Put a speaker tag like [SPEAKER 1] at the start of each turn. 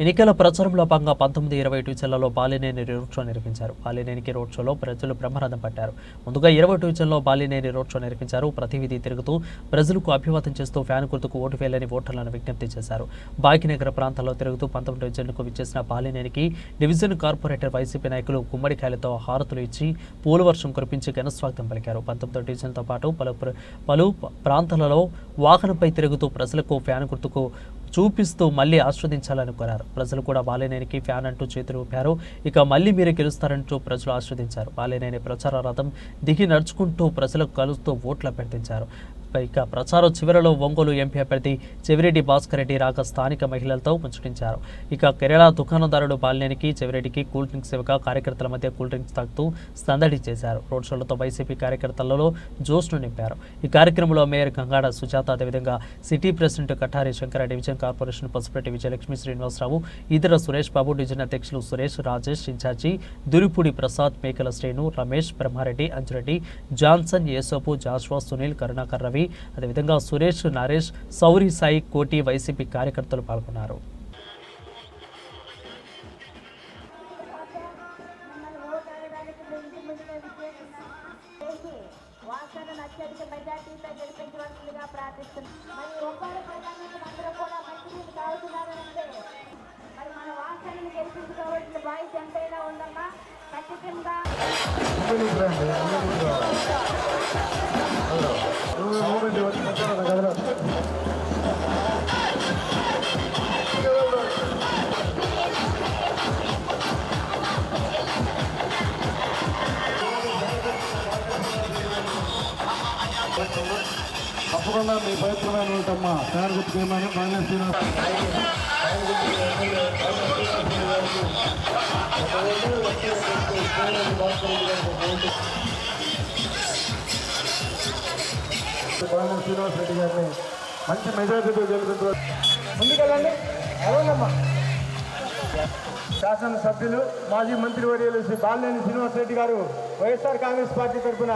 [SPEAKER 1] ఎన్నికల ప్రచారంలో భాగంగా 19-20 జిల్లాల్లో బాలినేని రోడ్ షో నిర్వహించారు. బాలినేనికి రోడ్ షోలో ప్రజలు బ్రహ్మరథం పట్టారు. ముందుగా 20 జిల్లాలో బాలినేని రోడ్ షో నిర్వహించారు. ప్రతి వీధి తిరుగుతూ ప్రజలకు అభివాదం చేస్తూ ఫ్యాన్ గుర్తుకు ఓటు వేయాలని ఓటర్లను విజ్ఞప్తి చేశారు. భాగ్యనగర ప్రాంతాల్లో తిరుగుతూ 19 డివిజన్లకు విచ్చేసిన బాలినేనికి డివిజన్ కార్పొరేటర్ వైసీపీ నాయకులు గుమ్మడికాయలతో హారతులు ఇచ్చి పూల వర్షం కురిపించి ఘనస్వాగతం పలికారు. 19 డివిజన్లతో పాటు పలు ప్రాంతాలలో వాహనంపై తిరుగుతూ ప్రజలకు ఫ్యాన్ గుర్తుకు చూపిస్తూ మళ్ళీ ఆస్వాదించాలని కోరారు. ప్రజలు కూడా బాలినేనికి ఫ్యాన్ అంటూ చేతులు ఊపారు. ఇక మళ్ళీ మీరు గెలుస్తారంటూ ప్రజలు ఆస్వాదించారు. బాలినేని ప్రచార రథం దిగి నడుచుకుంటూ ప్రజలకు కలుస్తూ ఓట్లు అభ్యర్థించారు. ఇక ప్రచారం చివరిలో ఒంగోలు ఎంపీ అభ్యర్థి చెవిరెడ్డి భాస్కర్ రెడ్డి రాక స్థానిక మహిళలతో ముచ్చటించారు. ఇక కేరళ దుకాణదారుడు బాలినేనికి చెవిరెడ్డికి కూల్ డ్రింక్స్ ఇవ్వగా కార్యకర్తల మధ్య కూల్ డ్రింక్స్ తాగుతూ సందడి చేశారు. రోడ్ షోలతో వైసీపీ కార్యకర్తలలో జోష్ను నింపారు. ఈ కార్యక్రమంలో మేయర్ గంగాడ సుజాత, అదేవిధంగా city president Kathari Shankara, division corporation Pasupetti Vijayalakshmi Srinivasarao, ఇతర సురేష్ బాబు, డివిజన్ అధ్యక్షులు Suresh, Rajesh, incharge Duripudi Prasad, Mekala Shrenu, Ramesh, Brahmareddy, Anjureddy, Johnson, Yesopu, Joshua, Sunil, Karunakar, Ravi, అదేవిధంగా సురేష్, నరేష్, సౌరి, సాయి, కోటి వైసీపీ కార్యకర్తలు పాల్గొన్నారు.
[SPEAKER 2] తప్పకుండా మీ పవిత్రమైన ఉంటామ్మా. ఫ్యాన్ గుర్తు చేయమని శ్రీనివాస్ రెడ్డి గారిని మంచి మెజారిటీతో గెలుపుతారు. ముందుకెళ్ళండి. అవునమ్మా. శాసనసభ్యులు మాజీ మంత్రివర్యులు శ్రీ బాలినేని శ్రీనివాస్ రెడ్డి గారు వైఎస్ఆర్ కాంగ్రెస్ పార్టీ తరఫున